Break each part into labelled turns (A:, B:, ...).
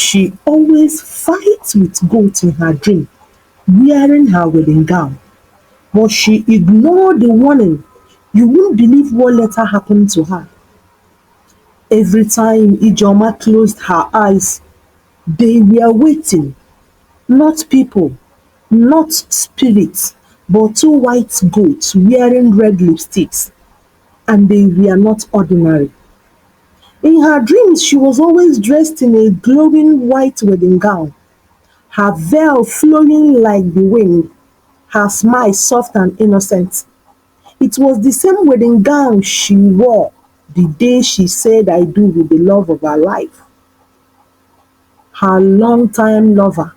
A: She always fights with goats in her dream, wearing her wedding gown. But she ignored the warning. You won't believe what later happened to her. Every time Ijeoma closed her eyes, they were waiting. Not people, not spirits, but two white goats wearing red lipsticks. And they were not ordinary. In her dreams, she was always dressed in a glowing white wedding gown, her veil flowing like the wind, her smile soft and innocent. It was the same wedding gown she wore the day she said I do with the love of her life, her longtime lover.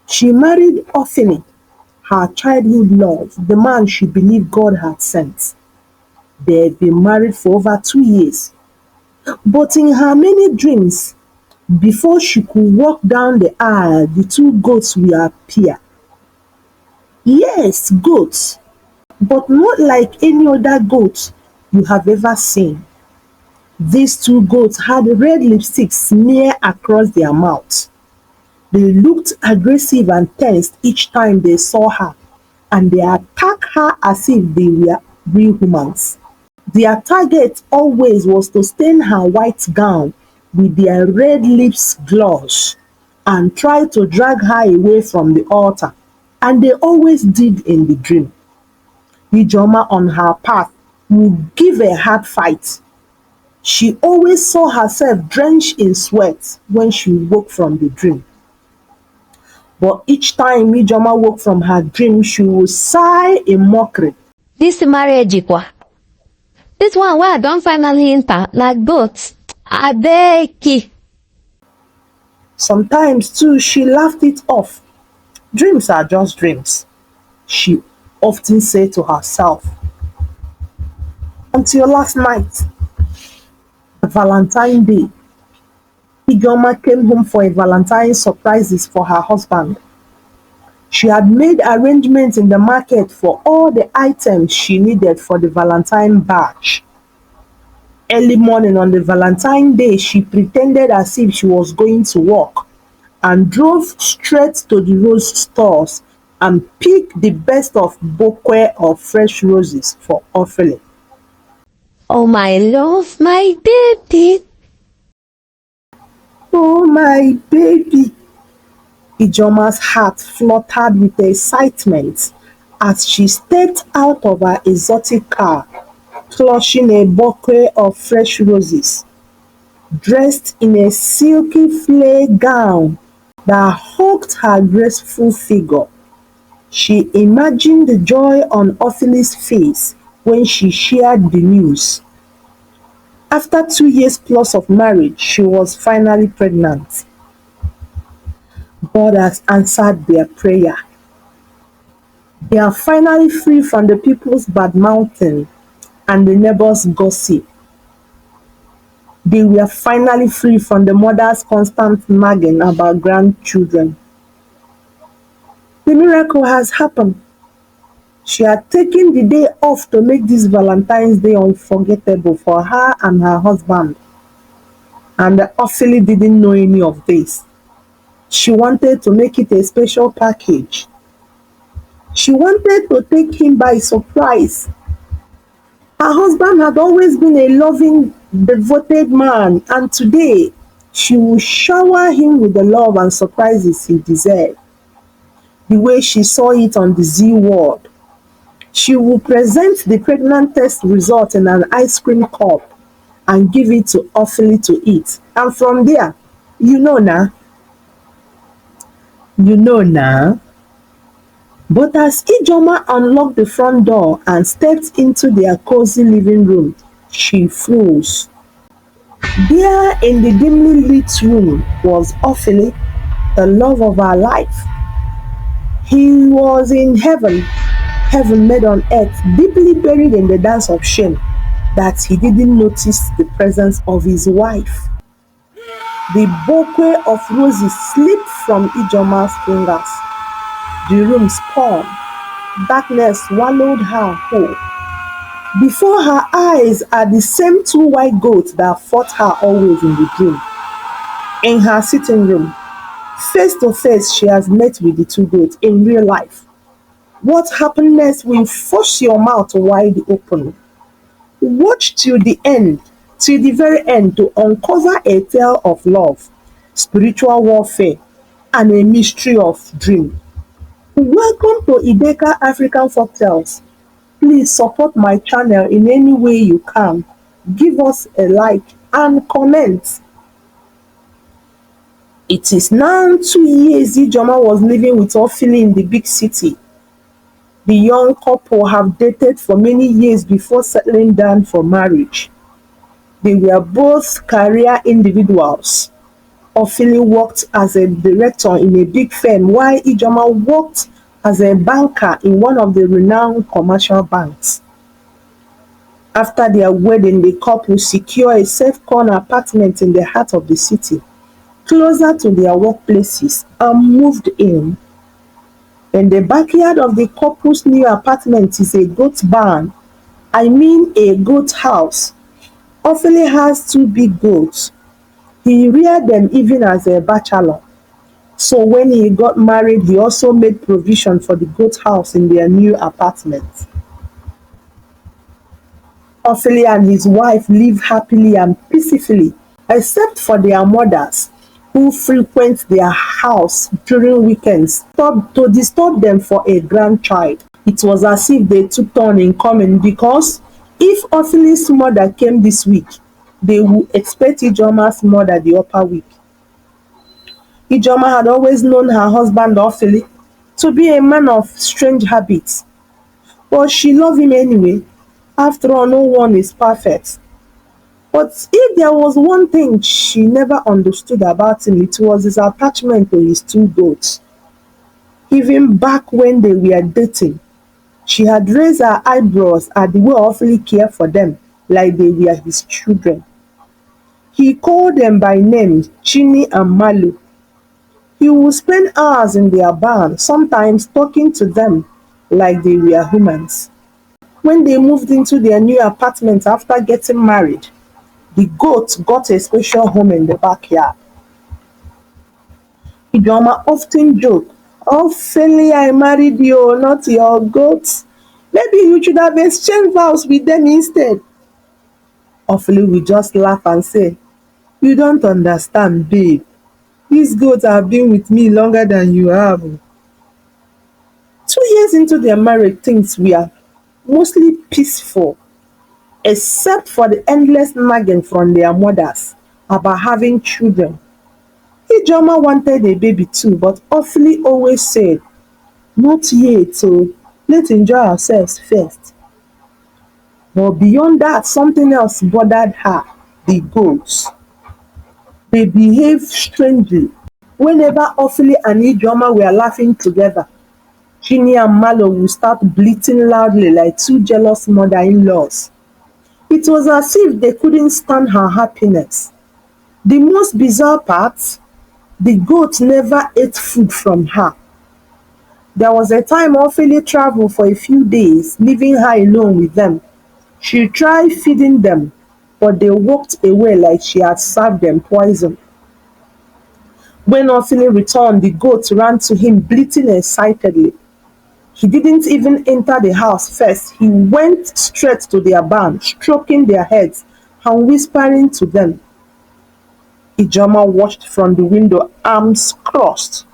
A: She married Ophini, her childhood love, the man she believed God had sent. They had been married for over 2 years. But in her many dreams, before she could walk down the aisle, the two goats will appear. Yes, goats, but not like any other goat you have ever seen. These two goats had red lipstick smeared across their mouths. They looked aggressive and tense each time they saw her, and they attacked her as if they were real humans. Their target always was to stain her white gown with their red lips gloss and try to drag her away from the altar, and they always did in the dream. Ijeoma on her path would give a hard fight. She always saw herself drenched in sweat when she woke from the dream. But each time Ijeoma woke from her dream, she would sigh in mockery.
B: This marriage kwa. This one where I don't finally enter like goats. I beg you.
A: Sometimes too, she laughed it off. Dreams are just dreams, she often said to herself. Until last night, Valentine Day, Ijeoma came home for a Valentine surprises for her husband. She had made arrangements in the market for all the items she needed for the Valentine bash. Early morning on the Valentine Day, she pretended as if she was going to work and drove straight to the rose stores and picked the best of bouquet of fresh roses for offering.
B: Oh my love, my baby.
A: Oh my baby! Ijeoma's heart fluttered with excitement as she stepped out of her exotic car, clutching a bouquet of fresh roses. Dressed in a silky flare gown that hugged her graceful figure, she imagined the joy on Ophini's face when she shared the news. After 2 years plus of marriage, she was finally pregnant. God has answered their prayer. They are finally free from the people's bad-mouthing and the neighbors' gossip. They were finally free from the mother's constant nagging about grandchildren. The miracle has happened. She had taken the day off to make this Valentine's Day unforgettable for her and her husband, and Ophelia didn't know any of this. She wanted to make it a special package. She wanted to take him by surprise. Her husband had always been a loving, devoted man, and today she will shower him with the love and surprises he deserved. The way she saw it on the Z World, she will present the pregnant test result in an ice cream cup and give it to Ophelia to eat. And from there, you know now. You know now. But as Ijeoma unlocked the front door and stepped into their cozy living room, she froze. There in the dimly lit room was Ophelia, the love of her life. He was in heaven, heaven made on earth, deeply buried in the dance of shame that he didn't notice the presence of his wife. The bouquet of roses slipped from Ijeoma's fingers. The room spun. Darkness swallowed her whole. Before her eyes are the same two white goats that fought her always in the dream. In her sitting room, face to face, she has met with the two goats in real life. What happened next will force your mouth wide open. Watch till the end, till the very end to uncover a tale of love, spiritual warfare, and a mystery of dream. Welcome to IDEKA African Folktales. Please support my channel in any way you can. Give us a like and comment. It is now 2 years Ijeoma was living with Ophelia in the big city. The young couple have dated for many years before settling down for marriage. They were both career individuals. Ophelia worked as a director in a big firm while Ijeoma worked as a banker in one of the renowned commercial banks. After their wedding, the couple secured a safe-corner apartment in the heart of the city, closer to their workplaces, and moved in. In the backyard of the couple's new apartment is a goat barn. I mean a goat house. Ophelia has two big goats. He reared them even as a bachelor. So when he got married, he also made provision for the goat house in their new apartment. Ophelia and his wife live happily and peacefully, except for their mothers, who frequent their house during weekends to disturb them for a grandchild. It was as if they took turn in coming, because if Ophelia's mother came this week, they would expect Ijeoma's mother the upper week. Ijeoma had always known her husband Ophelia to be a man of strange habits, but she loved him anyway. After all, no one is perfect. But if there was one thing she never understood about him, it was his attachment to his two goats. Even back when they were dating, she had raised her eyebrows at the way Ophelia cared for them, like they were his children. He called them by names, Chini and Malu. He would spend hours in their barn, sometimes talking to them like they were humans. When they moved into their new apartment after getting married, the goat got a special home in the backyard. Ijeoma often joked, Ophelia, I married you, not your goats. Maybe you should have exchanged vows with them instead. Ophelia would just laugh and say, you don't understand, babe. These goats have been with me longer than you have. 2 years into their marriage, things were mostly peaceful, except for the endless nagging from their mothers about having children. Ijeoma wanted a baby too, but Ophelia always said, not yet, so let's enjoy ourselves first. But beyond that, something else bothered her, the goats. They behaved strangely. Whenever Ophelia and Ijeoma were laughing together, Ginny and Malo would start bleating loudly like two jealous mother-in-laws. It was as if they couldn't stand her happiness. The most bizarre part, the goat never ate food from her. There was a time Ophelia traveled for a few days, leaving her alone with them. She tried feeding them, but they walked away like she had served them poison. When Ophelia returned, the goat ran to him, bleating excitedly. He didn't even enter the house first. He went straight to their barn, stroking their heads and whispering to them. Ijeoma watched from the window, arms crossed.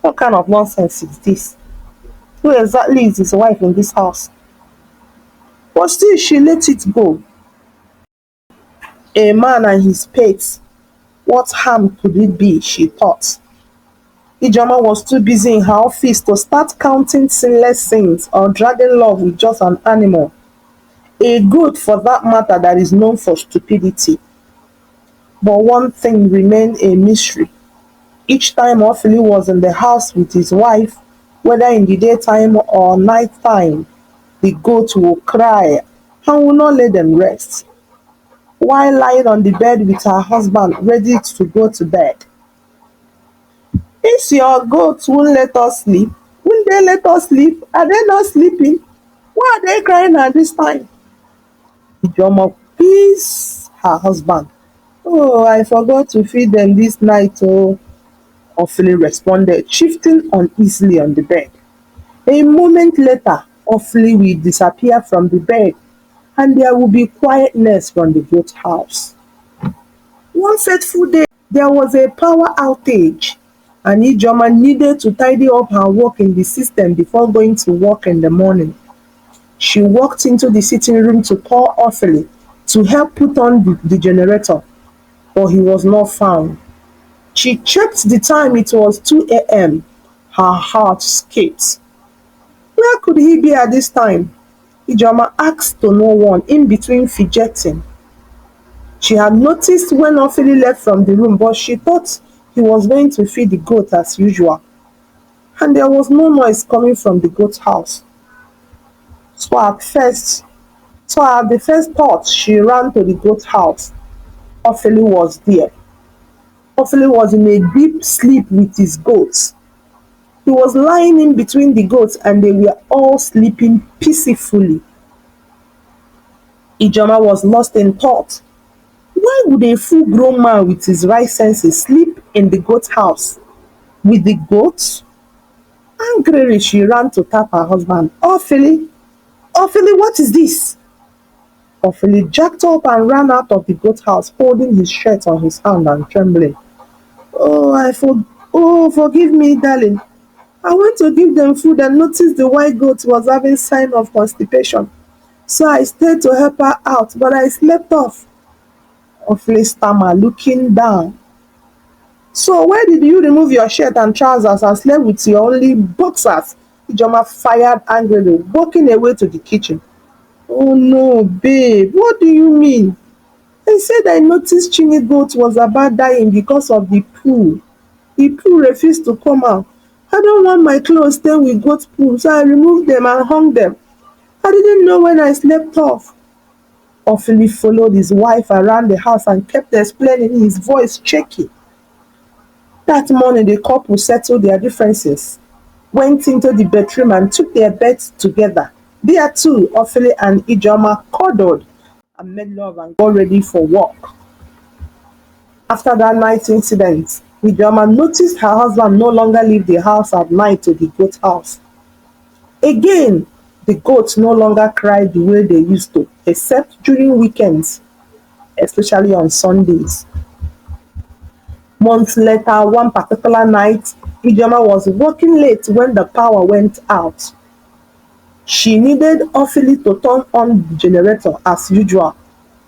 A: What kind of nonsense is this? Who exactly is his wife in this house? But still she let it go. A man and his pets. What harm could it be, she thought. Ijeoma was too busy in her office to start counting sinless sins or dragging love with just an animal. A goat, for that matter, that is known for stupidity. But one thing remained a mystery. Each time Ophelia was in the house with his wife, whether in the daytime or nighttime, the goat will cry and will not let them rest. While lying on the bed with her husband, ready to go to bed. If your goats won't let us sleep, won't they let us sleep? Are they not sleeping? Why are they crying at this time? Ijeoma please her husband. Oh, I forgot to feed them this night. Oh, Ophelia responded, shifting uneasily on the bed. A moment later, Ophelia will disappear from the bed and there will be quietness from the goat house. One fateful day, there was a power outage and Ijeoma needed to tidy up her work in the system before going to work in the morning. She walked into the sitting room to call Ophelia to help put on the generator, but he was not found. She checked the time, it was 2 a.m. Her heart skipped. Where could he be at this time? Ijeoma asked to no one, in between fidgeting. She had noticed when Ophelia left from the room, but she thought he was going to feed the goat as usual, and there was no noise coming from the goat house. So at the first thought, she ran to the goat house. Ophelia was there. Ophelia was in a deep sleep with his goats. He was lying in between the goats and they were all sleeping peacefully. Ijeoma was lost in thought. Why would a full-grown man with his right senses sleep in the goat house with the goats? Angrily, she ran to tap her husband. Ophelia, Ophelia, what is this? Ophelia jacked up and ran out of the goat house, holding his shirt on his hand and trembling. Oh, forgive me, darling. I went to give them food and noticed the white goat was having sign of constipation. So I stayed to help her out, but I slept off. Ophelia stammered, looking down. So where did you remove your shirt and trousers and slept with your only boxers? Ijeoma fired angrily, walking away to the kitchen. Oh no, babe, what do you mean? I said I noticed Chini goat was about dying because of the poo. The poo refused to come out. I don't want my clothes stained with goat poo, so I removed them and hung them. I didn't know when I slept off. Ophelia followed his wife around the house and kept explaining, his voice shaky. That morning, the couple settled their differences, went into the bedroom and took their beds together. There too, Ophelia and Ijeoma cuddled and made love and got ready for work. After that night incident, Ijeoma noticed her husband no longer leave the house at night to the goat house. Again, the goats no longer cried the way they used to, except during weekends, especially on Sundays. Months later, one particular night, Ijeoma was working late when the power went out. She needed Ophelia to turn on the generator as usual,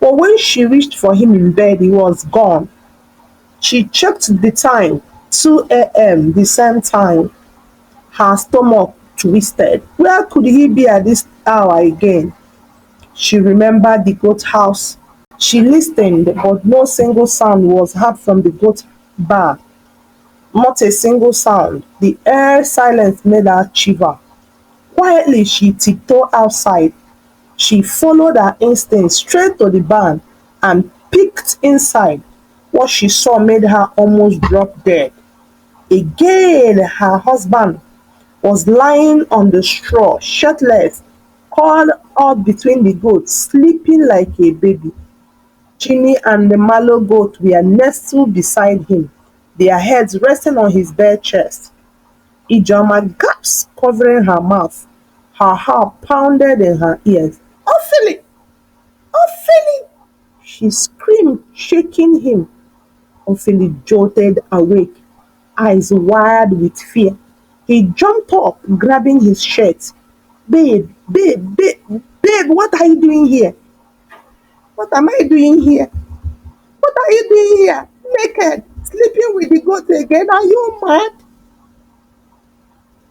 A: but when she reached for him in bed, he was gone. She checked the time, 2 a.m., the same time. Her stomach twisted. Where could he be at this hour again? She remembered the goat house. She listened, but no single sound was heard from the goat bar. Not a single sound. The air silence made her shiver. Quietly, she tiptoed outside. She followed her instinct straight to the barn and peeked inside. What she saw made her almost drop dead. Again, her husband was lying on the straw, shirtless, curled up between the goats, sleeping like a baby. Chini and the mallow goat were nestled beside him, their heads resting on his bare chest. Ijeoma gasped, covering her mouth. Her heart pounded in her ears. Ophelia! Ophelia! She screamed, shaking him. Ophelia jolted awake, eyes wide with fear. He jumped up, grabbing his shirt. Babe, babe, babe, babe, what are you doing here? What am I doing here? What are you doing here? Naked, sleeping with the goat again? Are you mad?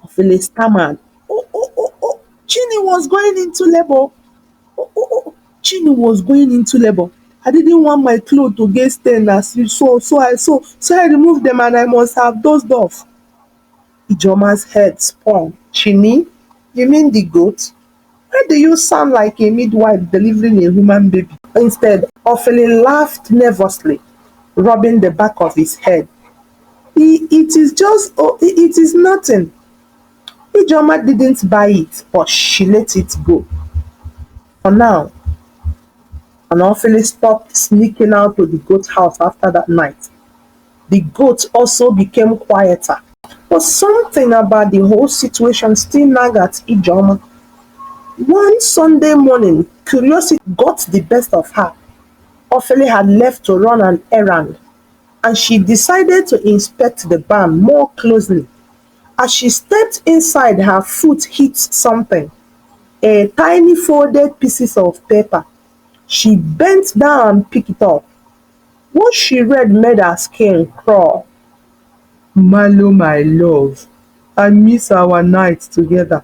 A: Ophelia stammered. Oh. Chini was going into labor. Chini was going into labor. I didn't want my clothes to get stained as you saw, so I removed them and I must have dozed off. Ijeoma's head spun. Chini? You mean the goat? Why do you sound like a midwife delivering a human baby? Instead, Ophelia laughed nervously, rubbing the back of his head. It is nothing. Ijeoma didn't buy it, but she let it go. For now, and Ophelia stopped sneaking out to the goat house after that night. The goat also became quieter. But something about the whole situation still nagged at Ijeoma. One Sunday morning, curiosity got the best of her. Ophelia had left to run an errand, and she decided to inspect the barn more closely. As she stepped inside, her foot hit something, a tiny folded piece of paper. She bent down and picked it up. What she read made her skin crawl. Malo, my love, I miss our nights together.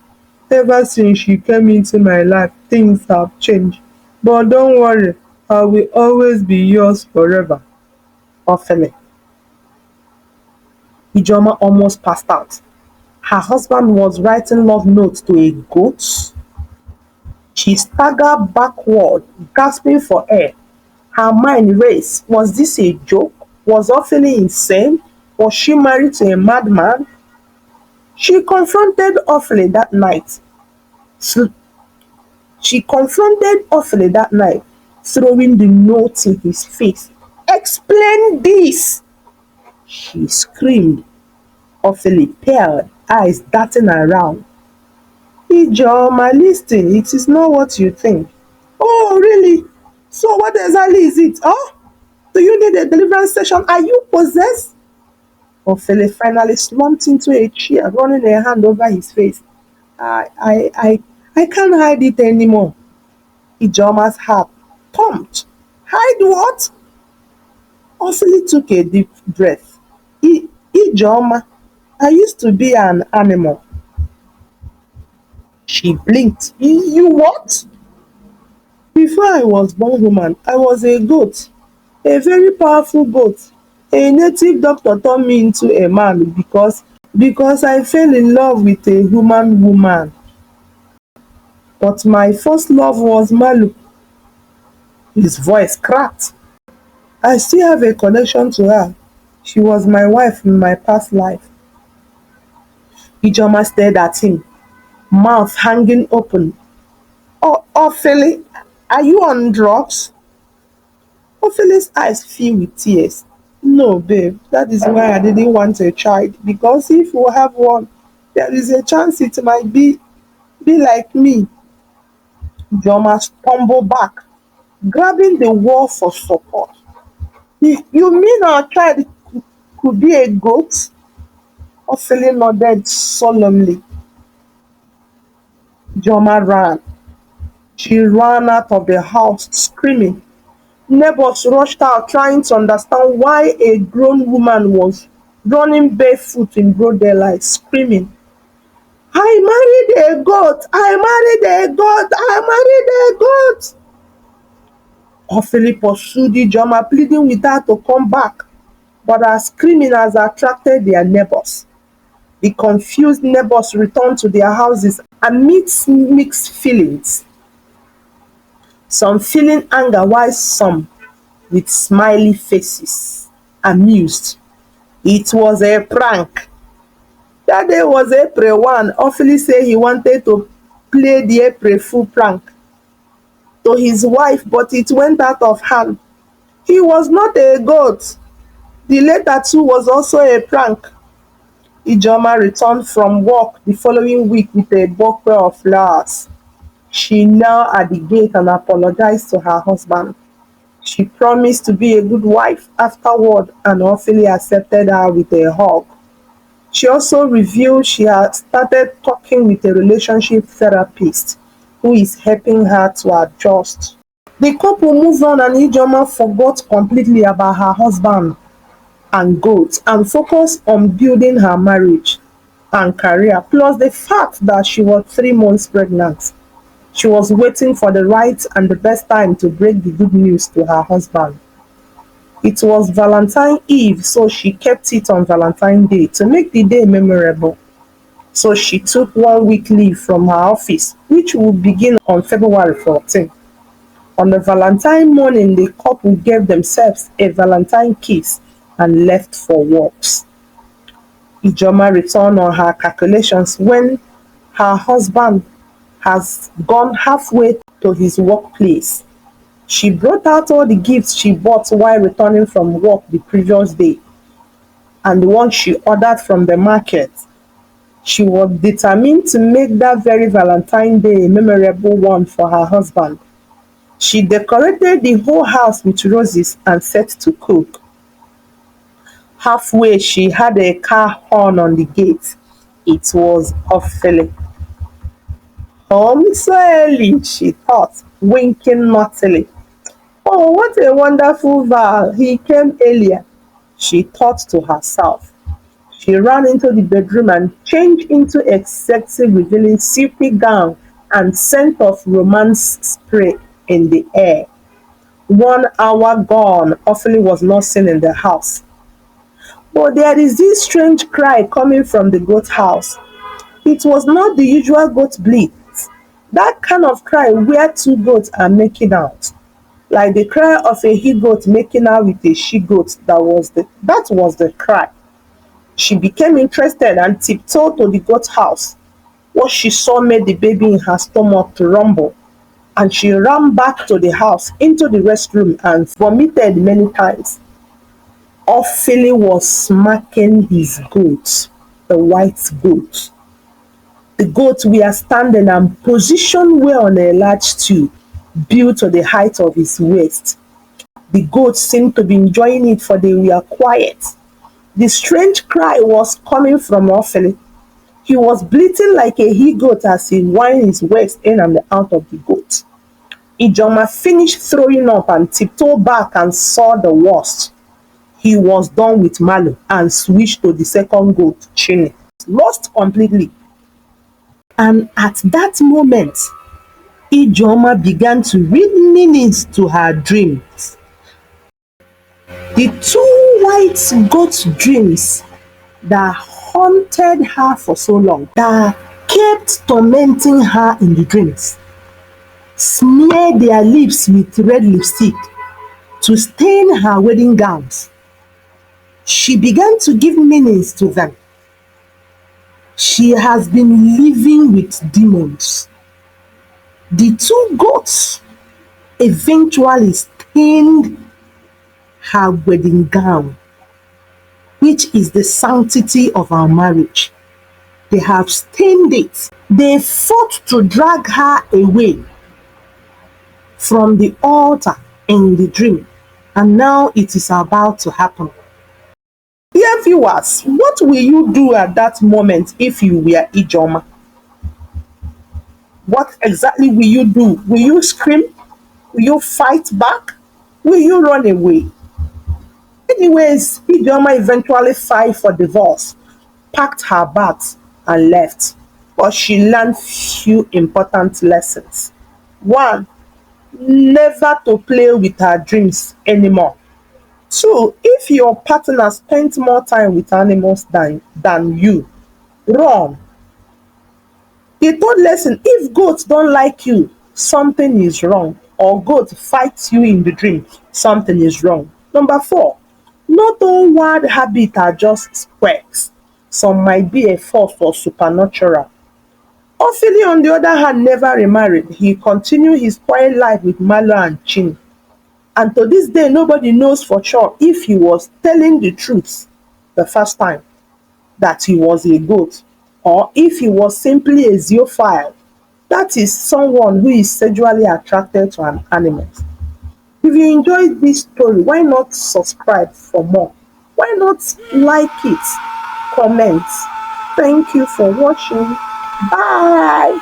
A: Ever since you came into my life, things have changed. But don't worry, I will always be yours forever. Ophelia. Ijeoma almost passed out. Her husband was writing love notes to a goat. She staggered backward, gasping for air. Her mind raced. Was this a joke? Was Ophelia insane? Was she married to a madman? She confronted Ophelia that night. She confronted Ophelia that night, throwing the note in his face. Explain this! She screamed. Ophelia paled, eyes darting around. Ijeoma, listen, it is not what you think. Oh, really? So what exactly is it? Oh, do you need a deliverance session? Are you possessed? Ophelia finally slumped into a chair, running a hand over his face. I, I, I, I can't hide it anymore. Ijeoma's heart pumped. Hide what? Ophelia took a deep breath. Ijeoma, I used to be an animal. She blinked. You what? Before I was born human, I was a goat. A very powerful goat. A native doctor turned me into a man because I fell in love with a human woman. But my first love was Malu. His voice cracked. I still have a connection to her. She was my wife in my past life. Ijeoma stared at him, mouth hanging open. Oh, Ophelia, are you on drugs? Ophelia's eyes filled with tears. No, babe, that is why I didn't want a child. Because if we have one, there is a chance it might be like me. Ijeoma stumbled back, grabbing the wall for support. You mean our child could be a goat? Ophelia nodded solemnly. Ijeoma ran. She ran out of the house screaming. Neighbors rushed out trying to understand why a grown woman was running barefoot in broad daylight, screaming, I married a goat! I married a goat! I married a goat! Ophelia pursued Ijeoma, pleading with her to come back, but her screaming has attracted their neighbors. The confused neighbors returned to their houses amidst mixed feelings, some feeling anger while some with smiley faces, amused. It was a prank. That day was April 1. Ophelia said he wanted to play the April Fool prank to his wife, but it went out of hand. He was not a goat. The letter too was also a prank. Ijeoma returned from work the following week with a bouquet of flowers. She knelt at the gate and apologized to her husband. She promised to be a good wife afterward, and Ophelia accepted her with a hug. She also revealed she had started talking with a relationship therapist who is helping her to adjust. The couple moved on and Ijeoma forgot completely about her husband and goats and focused on building her marriage and career, plus the fact that she was 3 months pregnant. She was waiting for the right and the best time to break the good news to her husband. It was Valentine Eve, so she kept it on Valentine Day to make the day memorable. So she took 1 week leave from her office, which would begin on February 14th. On the Valentine morning, the couple gave themselves a Valentine kiss and left for walks. Ijeoma returned on her calculations when her husband has gone halfway to his workplace. She brought out all the gifts she bought while returning from work the previous day and the ones she ordered from the market. She was determined to make that very Valentine Day a memorable one for her husband. She decorated the whole house with roses and set to cook. Halfway, she had a car horn on the gate. It was Ophelia. Home so early, she thought, winking naughtily. Oh, what a wonderful Val! He came earlier, she thought to herself. She ran into the bedroom and changed into a sexy, revealing silky gown and scent of romance spray in the air. 1 hour gone, Ophelia was not seen in the house. But there is this strange cry coming from the goat house. It was not the usual goat bleat. That kind of cry where two goats are making out. Like the cry of a he goat making out with a she goat. That was the cry. She became interested and tiptoed to the goat house. What she saw made the baby in her stomach to rumble, and she ran back to the house into the restroom and vomited many times. Ophelia was smacking his goat, the white goat. The goats were standing and positioned well on a large stool, built to the height of his waist. The goats seemed to be enjoying it, for they were quiet. The strange cry was coming from Ophelia. He was bleating like a he goat as he wound his waist in and out of the goat. Ijeoma finished throwing up and tiptoed back and saw the worst. He was done with Malo and switched to the second goat, Chini. Lost completely. And at that moment, Ijeoma began to read meanings to her dreams. The two white goat dreams that haunted her for so long, that kept tormenting her in the dreams, smeared their lips with red lipstick to stain her wedding gowns. She began to give meanings to them. She has been living with demons. The two goats eventually stained her wedding gown, which is the sanctity of our marriage. They have stained it. They fought to drag her away from the altar in the dream, and now it is about to happen. Dear viewers, what will you do at that moment if you were Ijeoma? What exactly will you do? Will you scream? Will you fight back? Will you run away? Anyways, Ijeoma eventually filed for divorce, packed her bags, and left. But she learned few important lessons. One, never to play with her dreams anymore. Two, if your partner spends more time with animals than you, run. The third lesson, if goats don't like you, something is wrong. Or goat fights you in the dream, something is wrong. Number four, not all wild habits are just quirks. Some might be a force or supernatural. Ophelia, on the other hand, never remarried. He continued his quiet life with Malo and Chin. And to this day, nobody knows for sure if he was telling the truth the first time that he was a goat, or if he was simply a zoophile, that is someone who is sexually attracted to an animal. If you enjoyed this story, why not subscribe for more? Why not like it? Comment. Thank you for watching. Bye.